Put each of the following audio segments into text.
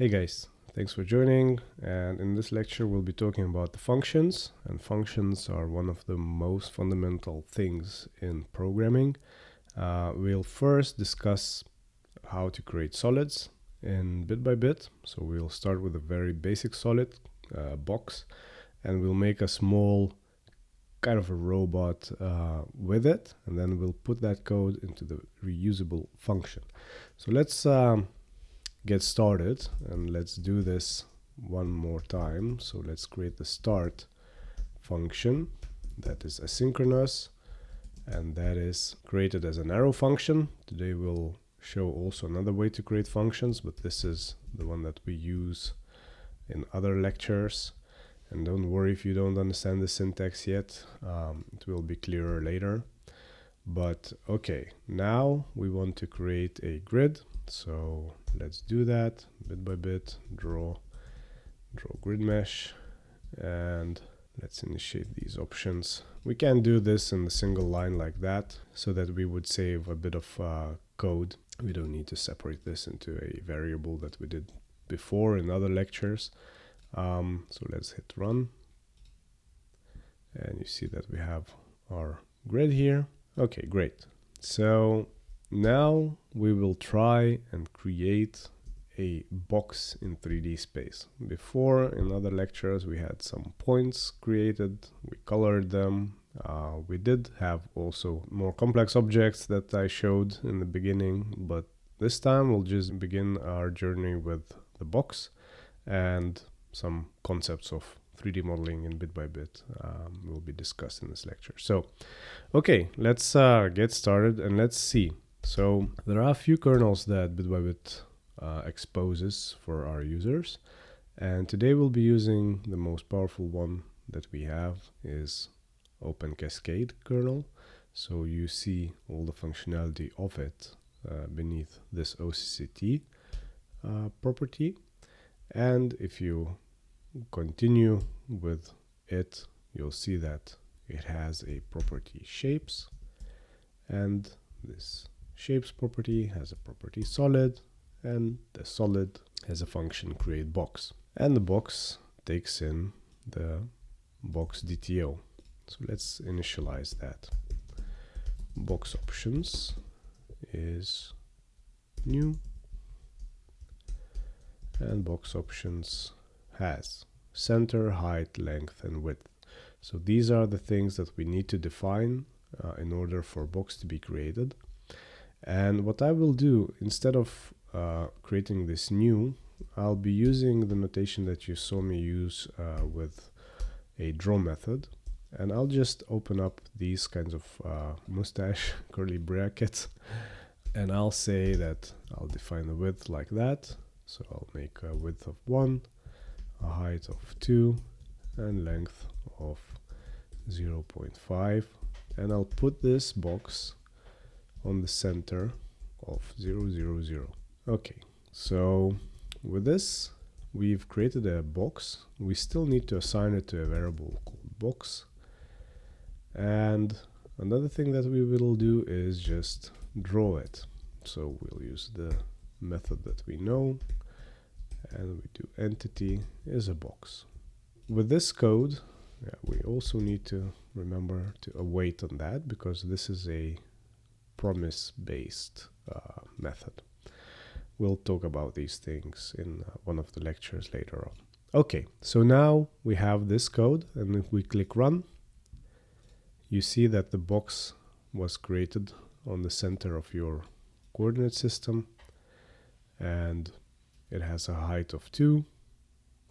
Hey guys, thanks for joining, and in this lecture we'll be talking about the functions, and functions are one of the most fundamental things in programming. We'll first discuss how to create solids in bit by bit. So we'll start with a very basic solid box, and we'll make a small kind of a robot with it, and then we'll put that code into the reusable function. So let's get started, and let's do this one more time. So let's create the start function that is asynchronous, and that is created as an arrow function. Today we'll show also another way to create functions, but this is the one that we use in other lectures. And don't worry if you don't understand the syntax yet, it will be clearer later. But okay, now we want to create a grid. So let's do that bit by bit. Draw grid mesh, and let's initiate these options. We can do this in a single line like that, so that we would save a bit of code. We don't need to separate this into a variable that we did before in other lectures. So let's hit run, and you see that we have our grid here. Okay, great. So now we will try and create a box in 3D space. Before, in other lectures, we had some points created, we colored them. We did have also more complex objects that I showed in the beginning, but this time we'll just begin our journey with the box, and some concepts of 3D modeling in bit by bit will be discussed in this lecture. So, okay, let's get started and let's see. So there are a few kernels that bit by bit exposes for our users, and today we'll be using the most powerful one that we have is Open Cascade kernel. So you see all the functionality of it beneath this OCCT property. And if you continue with it, you'll see that it has a property shapes, and this shapes property has a property solid, and the solid has a function create box, and the box takes in the box DTO. So let's initialize that. Box options is new, and box options has center, height, length, and width. So these are the things that we need to define in order for box to be created. And what I will do, instead of creating this new, I'll be using the notation that you saw me use with a draw method. And I'll just open up these kinds of mustache curly brackets, and I'll say that I'll define the width like that. So I'll make a width of 1, a height of 2, and length of 0.5. And I'll put this box on the center of 0, 0, 0. Okay, so with this, we've created a box. We still need to assign it to a variable called box. And another thing that we will do is just draw it. So we'll use the method that we know, and we do entity is a box. With this code, we also need to remember to await on that, because this is a promise-based method. We'll talk about these things in one of the lectures later on. Okay, so now we have this code, and if we click run, you see that the box was created on the center of your coordinate system, and it has a height of 2,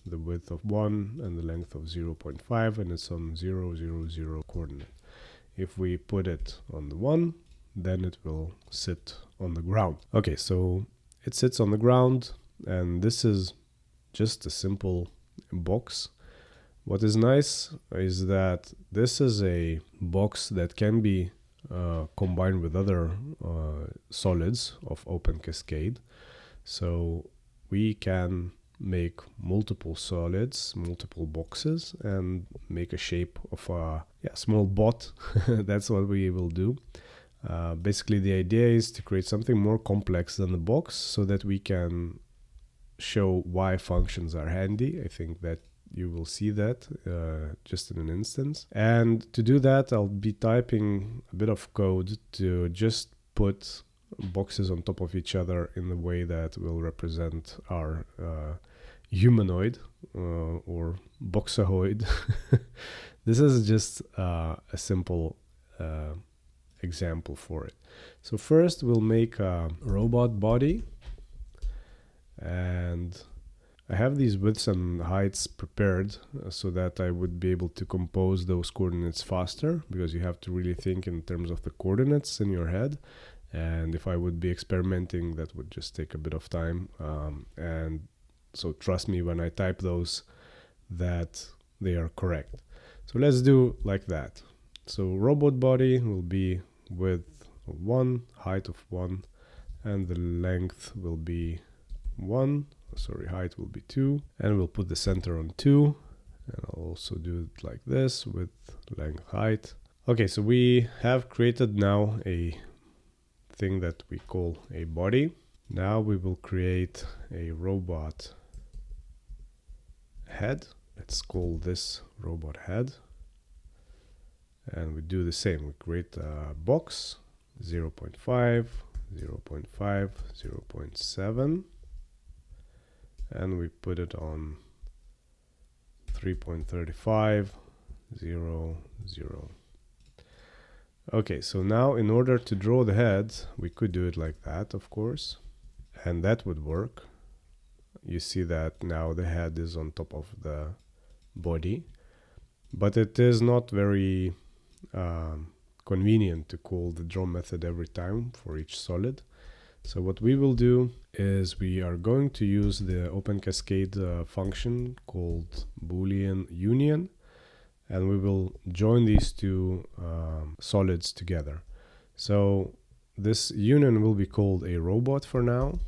the width of 1, and the length of 0.5, and it's on 0, 0, 0 coordinate. If we put it on the 1, then it will sit on the ground. Okay, so it sits on the ground, and this is just a simple box. What is nice is that this is a box that can be combined with other solids of Open Cascade. So we can make multiple solids, multiple boxes, and make a shape of a small bot. That's what we will do. Basically, the idea is to create something more complex than the box, so that we can show why functions are handy. I think that you will see that just in an instance. And to do that, I'll be typing a bit of code to just put boxes on top of each other in the way that will represent our humanoid or boxahoid. This is just a simple example for it. So first we'll make a robot body, and I have these widths and heights prepared so that I would be able to compose those coordinates faster, because you have to really think in terms of the coordinates in your head. And if I would be experimenting, that would just take a bit of time. And so trust me when I type those that they are correct. So let's do like that. So robot body will be width of 1, height of 1, and the length will be 1. Sorry, height will be 2, and we'll put the center on 2, and I'll also do it like this with length, height. Okay, so we have created now a thing that we call a body. Now we will create a robot head. Let's call this robot head, and we do the same. We create a box 0.5, 0.5, 0.7, and we put it on 3.35, 0, 0. Okay, so now in order to draw the head, we could do it like that, of course, and that would work. You see that now the head is on top of the body, but it is not very convenient to call the draw method every time for each solid. So what we will do is we are going to use the OpenCascade function called Boolean union, and we will join these two solids together. So this union will be called a robot for now,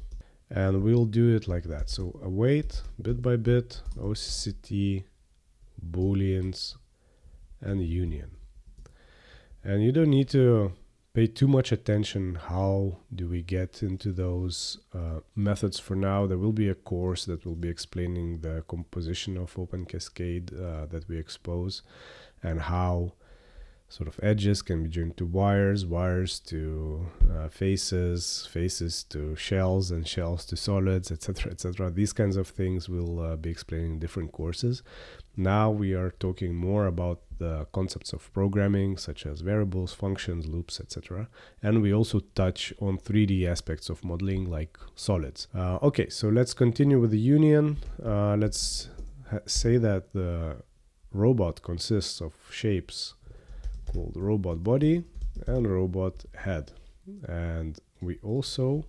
and we'll do it like that. So await bit by bit, OCCT, booleans, and union. And you don't need to pay too much attention how do we get into those methods for now. There will be a course that will be explaining the composition of OpenCascade that we expose, and how sort of edges can be joined to wires, wires to faces, faces to shells, and shells to solids, etc., etc. These kinds of things we'll be explaining in different courses. Now we are talking more about the concepts of programming, such as variables, functions, loops, etc. And we also touch on 3D aspects of modeling, like solids. Okay, so let's continue with the union. Let's say that the robot consists of shapes called robot body and robot head. And we also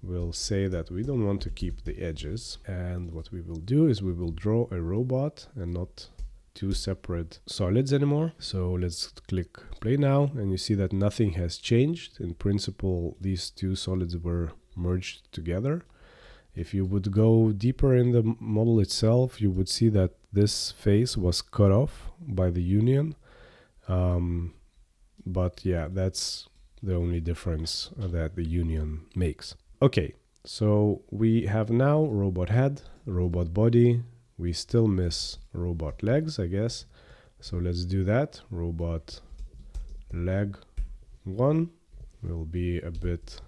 will say that we don't want to keep the edges, and what we will do is we will draw a robot and not two separate solids anymore. So let's click play now, and you see that nothing has changed. In principle, these two solids were merged together. If you would go deeper in the model itself, you would see that this face was cut off by the union. But yeah, that's the only difference that the union makes. Okay, so we have now robot head, robot body. We still miss robot legs, I guess. So let's do that. Robot leg 1 will be a bit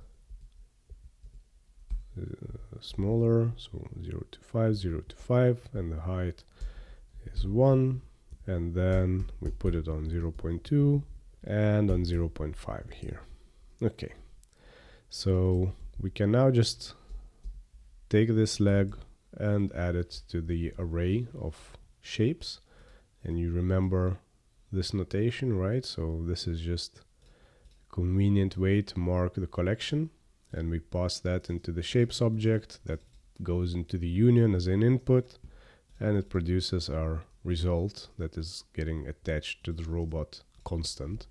smaller. So 0 to 5, 0 to 5, and the height is 1. And then we put it on 0.2 and on 0.5 here. Okay, so we can now just take this leg and add it to the array of shapes. And you remember this notation, right? So this is just a convenient way to mark the collection. And we pass that into the shapes object that goes into the union as an input, and it produces our result that is getting attached to the robot constant.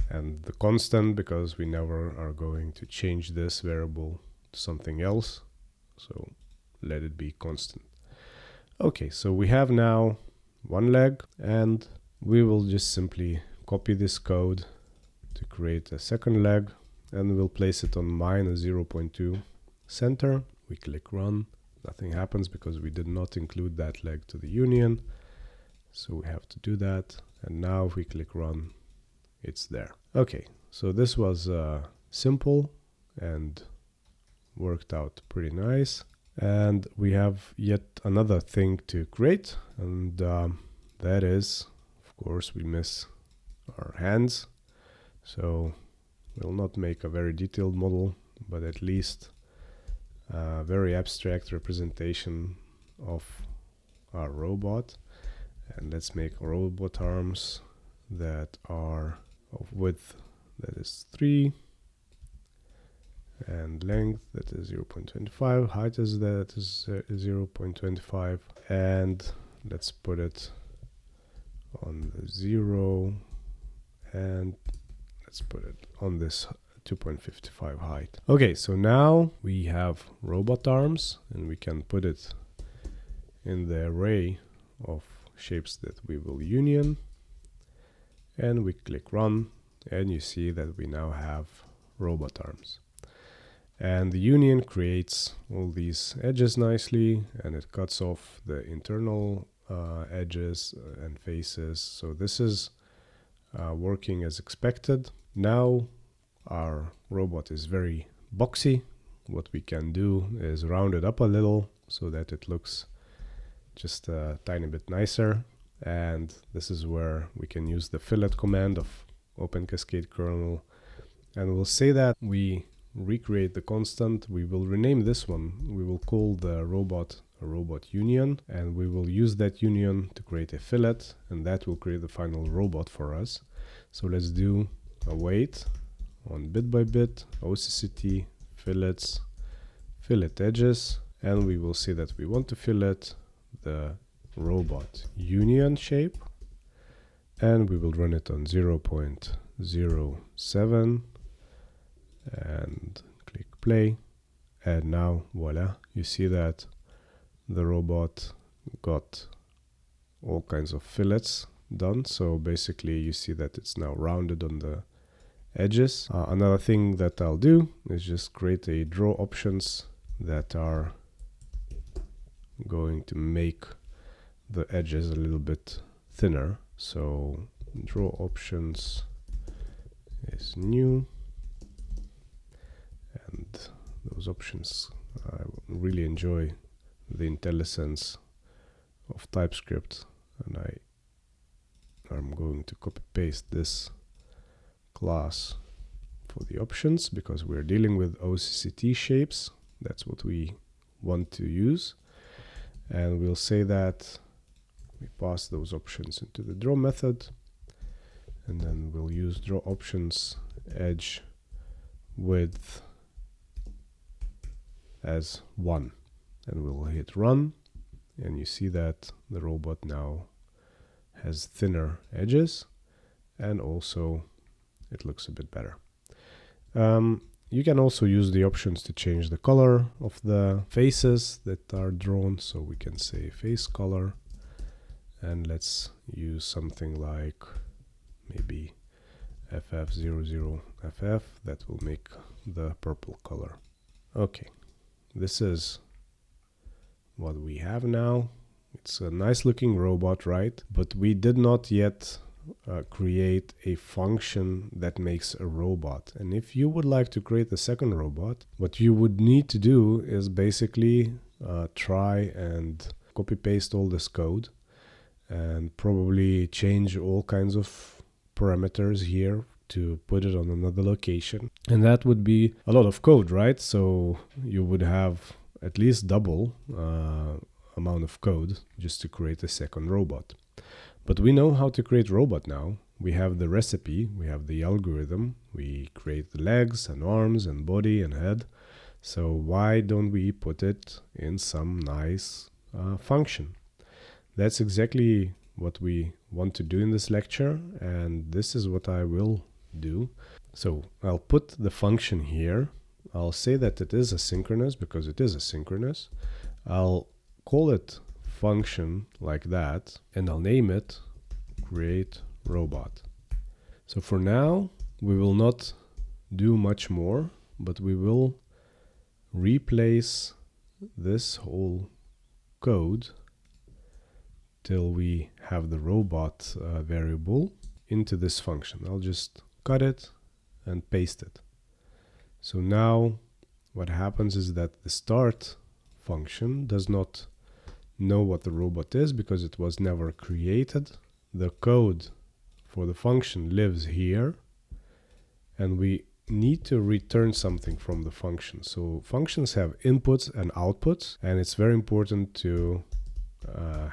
And the constant, because we never are going to change this variable to something else, so let it be constant. Okay, so we have now one leg, and we will just simply copy this code to create a second leg, and we'll place it on -0.2 center. we click run, nothing happens because we did not include that leg to the union. So we have to do that. And now if we click run, it's there. Okay, so this was simple and worked out pretty nice. And we have yet another thing to create, and that is, of course, we miss our hands. So we'll not make a very detailed model, but at least a very abstract representation of our robot. And let's make robot arms that are of width that is 3 and length that is 0.25, height is that is 0.25, and let's put it on the 0, and let's put it on this 2.55 height. Okay, so now we have robot arms, and we can put it in the array of shapes that we will union, and we click run, and you see that we now have robot arms. And the union creates all these edges nicely, and it cuts off the internal edges and faces. So this is working as expected. Now our robot is very boxy. What we can do is round it up a little so that it looks just a tiny bit nicer. And this is where we can use the fillet command of Open Cascade kernel. And we'll say that we recreate the constant. We will rename this one. We will call the robot a robot union, and we will use that union to create a fillet, and that will create the final robot for us. So let's do a wait on bit by bit, OCCT, fillets, fillet edges, and we will say that we want to fillet the robot union shape, and we will run it on 0.07 and click play, and now voila, you see that the robot got all kinds of fillets done. So basically you see that it's now rounded on the edges. Another thing that I'll do is just create a draw options that are going to make the edges a little bit thinner. So draw options is new, and those options, I really enjoy the IntelliSense of TypeScript, and I'm going to copy paste this class for the options because we're dealing with OCCT shapes. That's what we want to use, and we'll say that we pass those options into the draw method, and then we'll use draw options edge width as 1, and we'll hit run, and you see that the robot now has thinner edges, and also it looks a bit better. You can also use the options to change the color of the faces that are drawn. So we can say face color, and let's use something like maybe FF00FF. That will make the purple color. Okay, this is what we have now. It's a nice looking robot, right? But we did not yet create a function that makes a robot. And if you would like to create a second robot, what you would need to do is basically try and copy paste all this code and probably change all kinds of parameters here to put it on another location. And that would be a lot of code, right? So you would have at least double amount of code just to create a second robot. But we know how to create robot now. We have the recipe, we have the algorithm, we create the legs and arms and body and head. So why don't we put it in some nice function? That's exactly what we want to do in this lecture, and this is what I will do. So I'll put the function here. I'll say that it is asynchronous because it is asynchronous. I'll call it function like that, and I'll name it create robot. So for now, we will not do much more, but we will replace this whole code till we have the robot variable into this function. I'll just cut it and paste it. So now what happens is that the start function does not know what the robot is because it was never created. The code for the function lives here, and we need to return something from the function. So functions have inputs and outputs, and it's very important to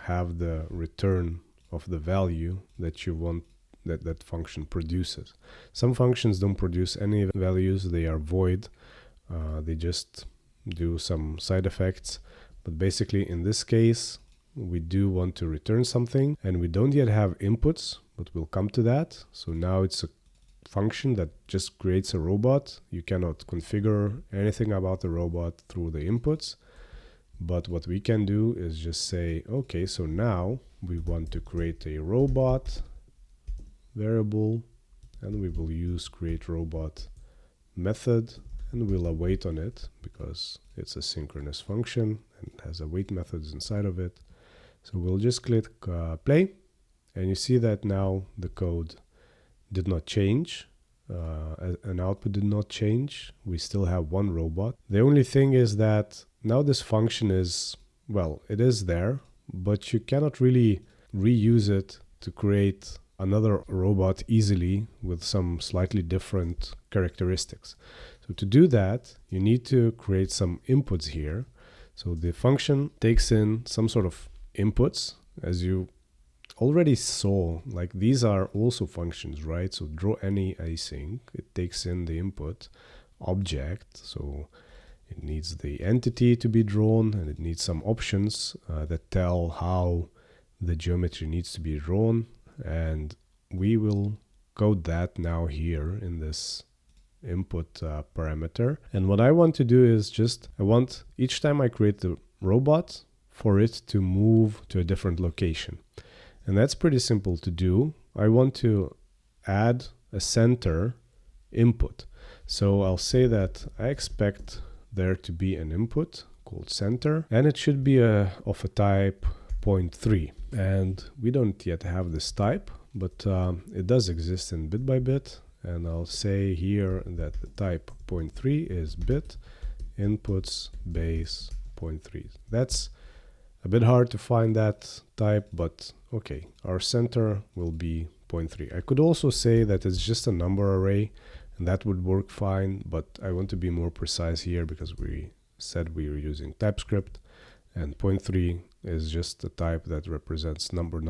have the return of the value that you want that function produces. Some functions don't produce any values, they are void, they just do some side effects. But basically in this case we do want to return something, and we don't yet have inputs, but we'll come to that. So now it's a function that just creates a robot. You cannot configure anything about the robot through the inputs, but what we can do is just say, okay, so now we want to create a robot variable, and we will use create robot method, and we'll await on it because it's a synchronous function and has await methods inside of it. So we'll just click play, and you see that now the code did not change, an output did not change. We still have one robot. The only thing is that now this function is, well, it is there, but you cannot really reuse it to create another robot easily with some slightly different characteristics. So to do that, you need to create some inputs here. So the function takes in some sort of inputs, as you already saw. Like these are also functions, right? So draw any async, it takes in the input object, so it needs the entity to be drawn, and it needs some options that tell how the geometry needs to be drawn, and we will code that now here in this input parameter. And what I want to do is I want each time I create the robot for it to move to a different location. And that's pretty simple to do. I want to add a center input. So I'll say that I expect there to be an input called center, and it should be of a type 0.3. And we don't yet have this type, but it does exist in bit by bit. And I'll say here that the type 0.3 is bit inputs base 0.3. That's a bit hard to find that type, but okay, our center will be 0.3. I could also say that it's just a number array, and that would work fine, but I want to be more precise here because we said we were using TypeScript, and 0.3 is just a type that represents number.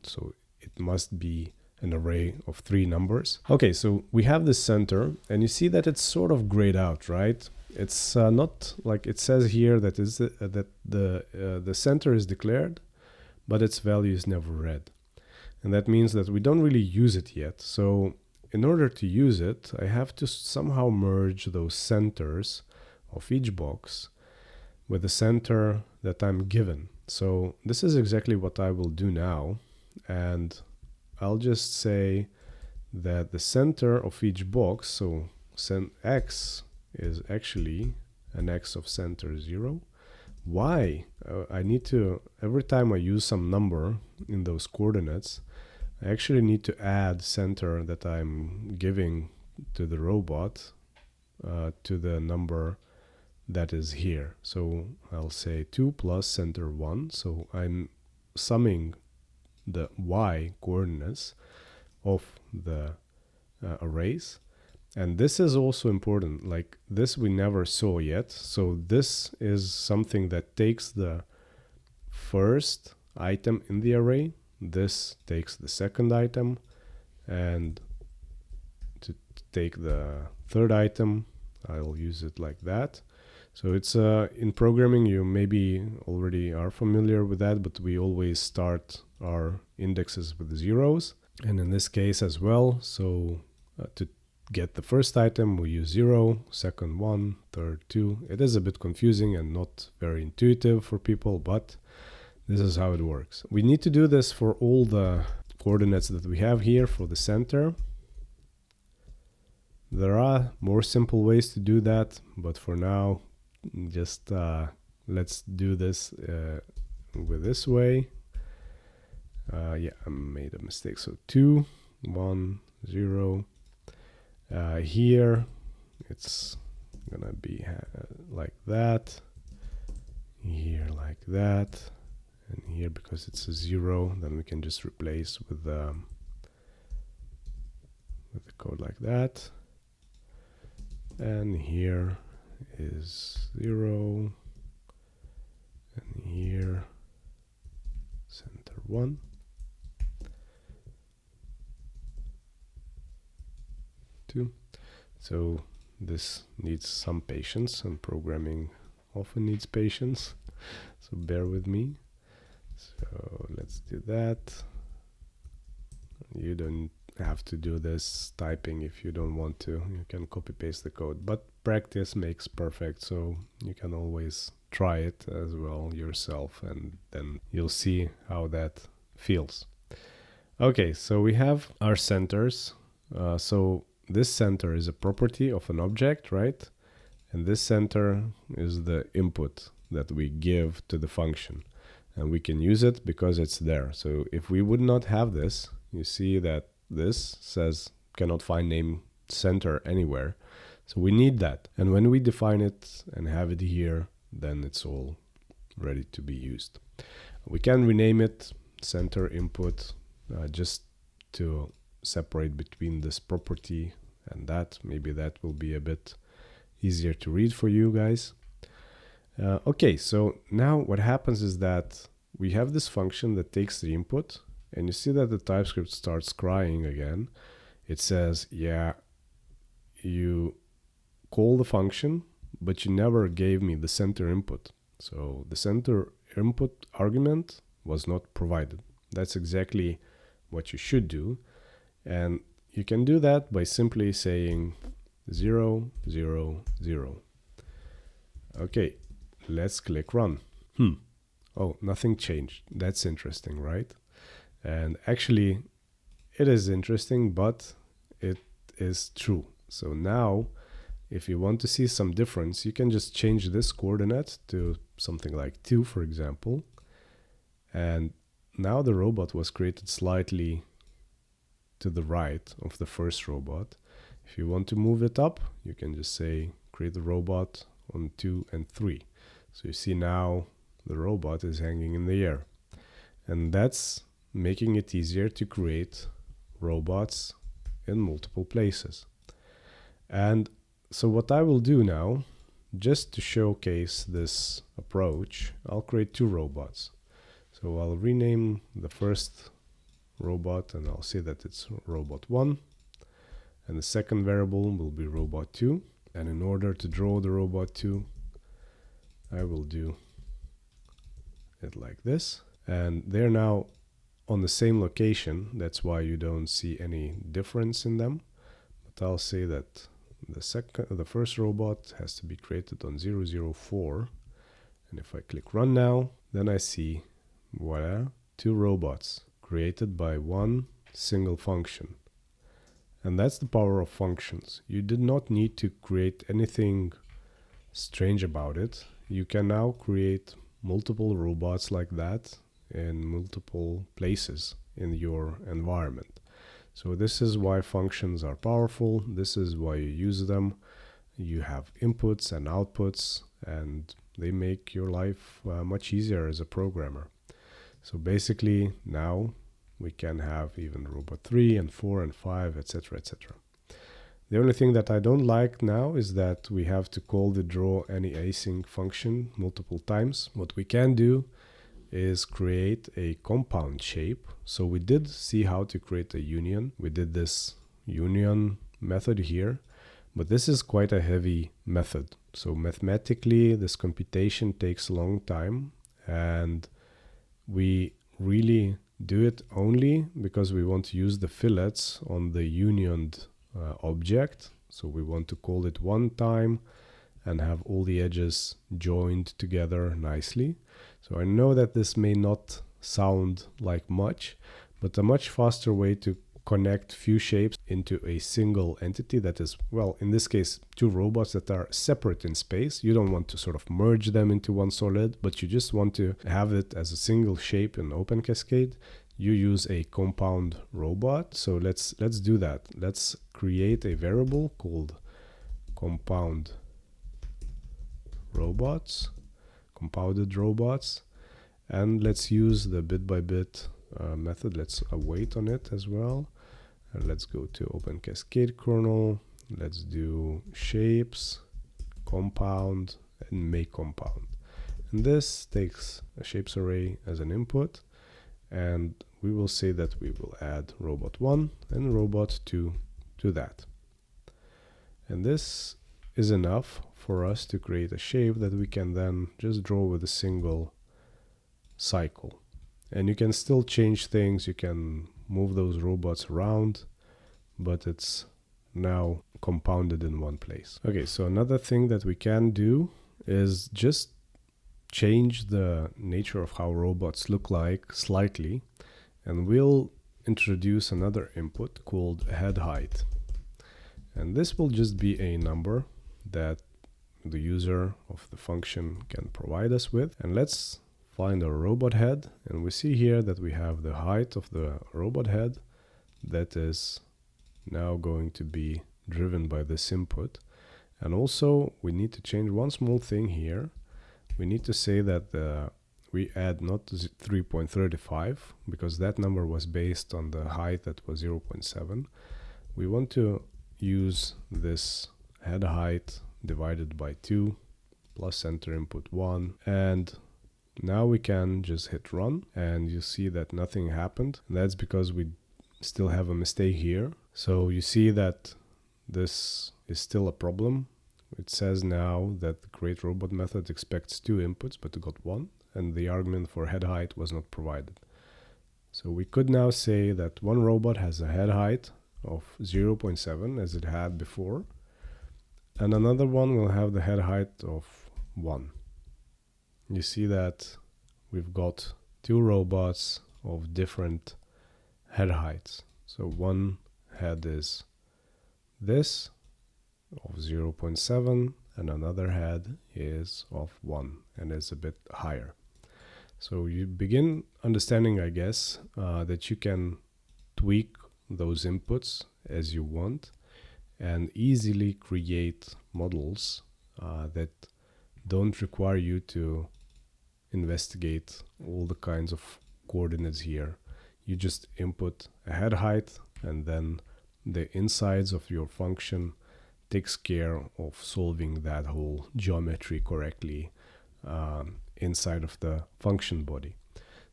So it must be an array of 3 numbers. Okay, so we have this center, and you see that it's sort of grayed out, right? It's not like it says here that the center is declared, but its value is never read. And that means that we don't really use it yet. So in order to use it, I have to somehow merge those centers of each box with the center that I'm given. So this is exactly what I will do now. And I'll just say that the center of each box, so x is actually an x of center 0. Y, I need to, every time I use some number in those coordinates, I actually need to add center that I'm giving to the robot to the number that is here. So I'll say 2 plus center 1. So I'm summing the y coordinates of the arrays. And this is also important, like this we never saw yet. So this is something that takes the first item in the array, this takes the second item, and to take the third item, I'll use it like that. So it's in programming, you maybe already are familiar with that, but we always start our indexes with zeros. And in this case as well, so to get the first item, we use 0, second 1, third 2. It is a bit confusing and not very intuitive for people, but this is how it works. We need to do this for all the coordinates that we have here for the center. There are more simple ways to do that, but for now, just let's do this with this way. Yeah, I made a mistake. So 2, 1, 0. Here it's gonna be like that. Here like that. And here, because it's a 0, then we can just replace with the code like that. And here is 0. And here center 1. So this needs some patience, and programming often needs patience, so bear with me. So let's do that. You don't have to do this typing if you don't want to. You can copy paste the code, but practice makes perfect, so you can always try it as well yourself, and then you'll see how that feels. Okay, so we have our centers. So this center is a property of an object, right? And this center is the input that we give to the function. And we can use it because it's there. So if we would not have this, you see that this says cannot find name center anywhere. So we need that. And when we define it and have it here, then it's all ready to be used. We can rename it center input just to separate between this property and that. Maybe that will be a bit easier to read for you guys. Okay, so now what happens is that we have this function that takes the input, and you see that the TypeScript starts crying again. It says, yeah, you call the function, but you never gave me the center input. So the center input argument was not provided. That's exactly what you should do. And you can do that by simply saying 0, 0, 0. Okay, let's click run. Oh, nothing changed. That's interesting, right? And actually, it is interesting, but it is true. So now, if you want to see some difference, you can just change this coordinate to something like 2, for example. And now the robot was created slightly to the right of the first robot. If you want to move it up, you can just say create the robot on 2 and 3. So you see now the robot is hanging in the air. And that's making it easier to create robots in multiple places. And so what I will do now, just to showcase this approach, I'll create 2 robots. So I'll rename the first robot, and I'll say that it's robot 1. And the second variable will be robot 2. And in order to draw the robot 2, I will do it like this. And they're now on the same location. That's why you don't see any difference in them. But I'll say that the first robot has to be created on 004. And if I click run now, then I see, voila, 2 robots created by one single function. And that's the power of functions. You did not need to create anything strange about it. You can now create multiple robots like that in multiple places in your environment. So this is why functions are powerful. This is why you use them. You have inputs and outputs, and they make your life much easier as a programmer. So basically now we can have even robot 3 and 4 and 5, etc., etc. The only thing that I don't like now is that we have to call the draw any async function multiple times. What we can do is create a compound shape. So we did see how to create a union. We did this union method here, but this is quite a heavy method. So mathematically, this computation takes a long time, and we really do it only because we want to use the fillets on the unioned object. So we want to call it one time and have all the edges joined together nicely. So I know that this may not sound like much, but a much faster way to connect few shapes into a single entity that is, well, in this case, two robots that are separate in space. You don't want to sort of merge them into one solid, but you just want to have it as a single shape in OpenCascade. You use a compound robot. So let's do that. Let's create a variable called compound robots, compounded robots, and let's use the bit by bit method. Let's await on it as well, and let's go to OpenCascade kernel. Let's do shapes, compound, and make compound. And this takes a shapes array as an input, and we will say that we will add robot 1 and robot 2 to that. And this is enough for us to create a shape that we can then just draw with a single cycle. And you can still change things, you can move those robots around, but it's now compounded in one place. Okay, so another thing that we can do is just change the nature of how robots look like slightly, and we'll introduce another input called head height. And this will just be a number that the user of the function can provide us with. And let's find our robot head, and we see here that we have the height of the robot head that is now going to be driven by this input. And also we need to change one small thing here. We need to say that we add not 3.35 because that number was based on the height that was 0.7. We want to use this head height divided by 2 plus enter input 1, and now we can just hit run, and you see that nothing happened. And that's because we still have a mistake here. So you see that this is still a problem. It says now that the createRobot method expects 2 inputs, but it got 1, and the argument for head height was not provided. So we could now say that one robot has a head height of 0.7 as it had before, and another one will have the head height of 1. You see that we've got 2 robots of different head heights. So one head is this of 0.7 and another head is of 1 and is a bit higher. So you begin understanding, I guess, that you can tweak those inputs as you want and easily create models that don't require you to investigate all the kinds of coordinates here. You just input a head height, and then the insides of your function takes care of solving that whole geometry correctly inside of the function body.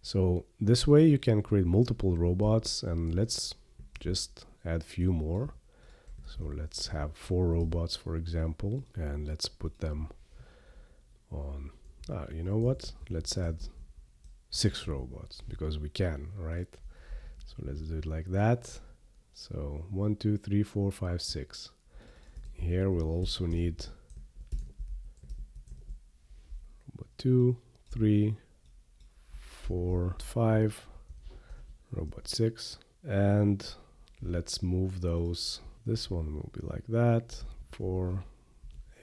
So this way you can create multiple robots, and let's just add few more. So let's have 4 robots, for example, and let's put them on, you know what? Let's add 6 robots because we can, right? So let's do it like that. So 1, 2, 3, 4, 5, 6. Here we'll also need robot 2, 3, 4, 5, robot 6, and let's move those. This one will be like that. 4,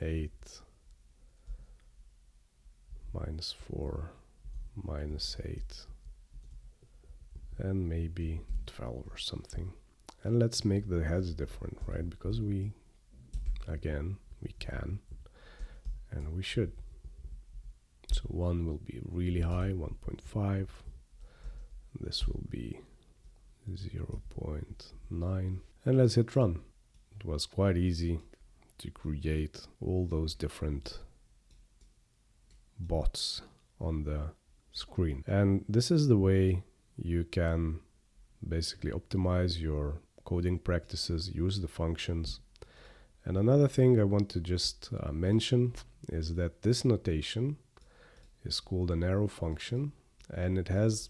8, minus 4, minus 8, and maybe 12 or something. And let's make the heads different, right? Because we can, and we should. So 1 will be really high, 1.5. This will be 0.9. And let's hit run. It was quite easy to create all those different bots on the screen. And this is the way you can basically optimize your coding practices, use the functions. And another thing I want to just mention is that this notation is called an arrow function, and it has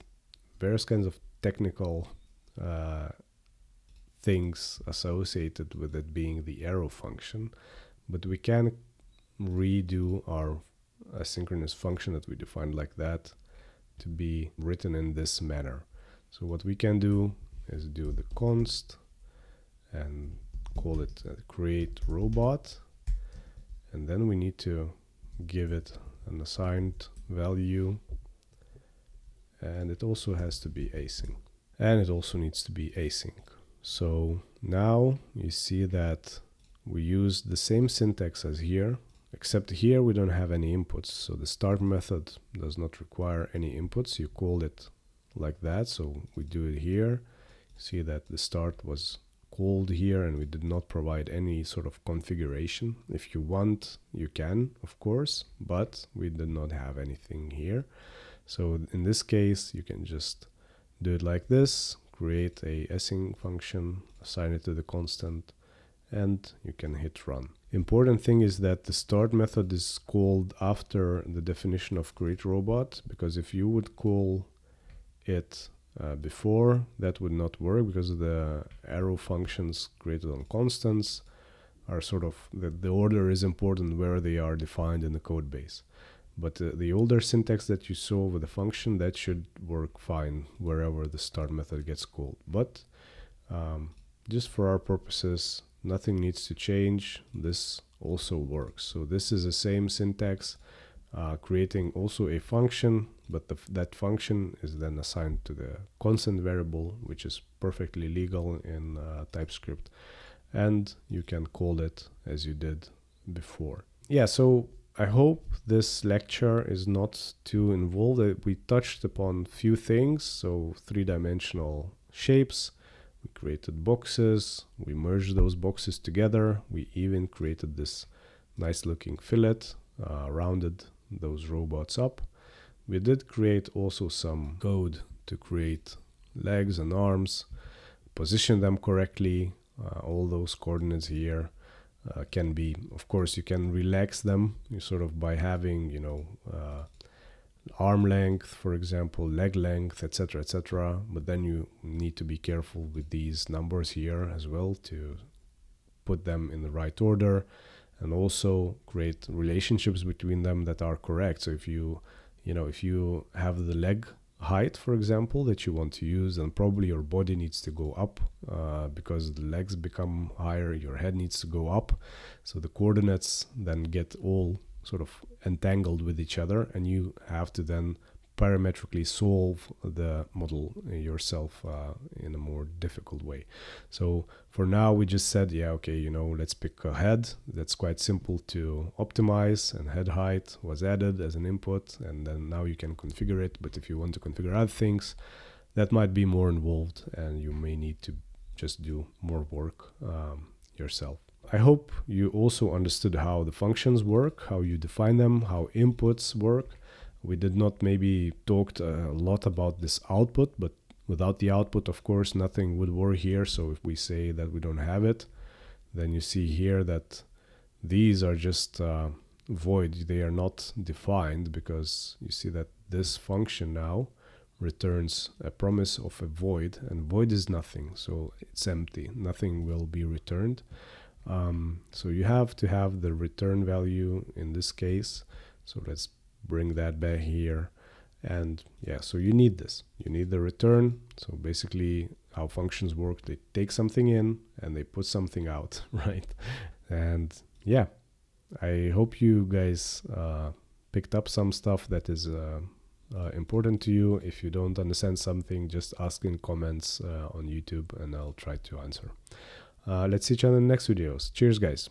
various kinds of technical things associated with it being the arrow function, but we can redo our asynchronous function that we defined like that to be written in this manner. So what we can do is do the const and call it create robot, and then we need to give it an assigned value, and it also has to be async, and it also needs to be async. So now you see that we use the same syntax as here, except here we don't have any inputs. So the start method does not require any inputs. You call it like that. So we do it here. See that the start was called here and we did not provide any sort of configuration. If you want, you can, of course, but we did not have anything here. So in this case, you can just do it like this, create a async function, assign it to the constant, and you can hit run. Important thing is that the start method is called after the definition of create robot, because if you would call it before, that would not work, because the arrow functions created on constants are sort of, the order is important where they are defined in the code base. But the older syntax that you saw with the function, that should work fine wherever the start method gets called. But just for our purposes, nothing needs to change. This also works. So this is the same syntax, creating also a function, but that function is then assigned to the constant variable, which is perfectly legal in TypeScript. And you can call it as you did before. Yeah, so I hope this lecture is not too involved. We touched upon few things. So 3-dimensional shapes, we created boxes, we merged those boxes together. We even created this nice looking fillet, rounded those robots up. We did create also some code to create legs and arms, position them correctly. All those coordinates here can be, of course, you can relax them, you sort of by having, arm length, for example, leg length, etc., etc. But then you need to be careful with these numbers here as well to put them in the right order, and also create relationships between them that are correct. So if you have the leg height, for example, that you want to use, then probably your body needs to go up because the legs become higher, your head needs to go up. So the coordinates then get all sort of entangled with each other, and you have to then parametrically solve the model yourself in a more difficult way. So for now, we just said, yeah, okay, let's pick a head. That's quite simple to optimize, and head height was added as an input, and then now you can configure it. But if you want to configure other things, that might be more involved, and you may need to just do more work yourself. I hope you also understood how the functions work, how you define them, how inputs work. We did not maybe talked a lot about this output, but without the output, of course, nothing would work here. So if we say that we don't have it, then you see here that these are just void. They are not defined, because you see that this function now returns a promise of a void, and void is nothing. So it's empty. Nothing will be returned. So you have to have the return value in this case. So let's bring that back here. And yeah, so you need this. You need the return. So basically how functions work, they take something in and they put something out, right? And yeah, I hope you guys picked up some stuff that is important to you. If you don't understand something, just ask in comments on YouTube and I'll try to answer. Let's see each other in the next videos. Cheers, guys.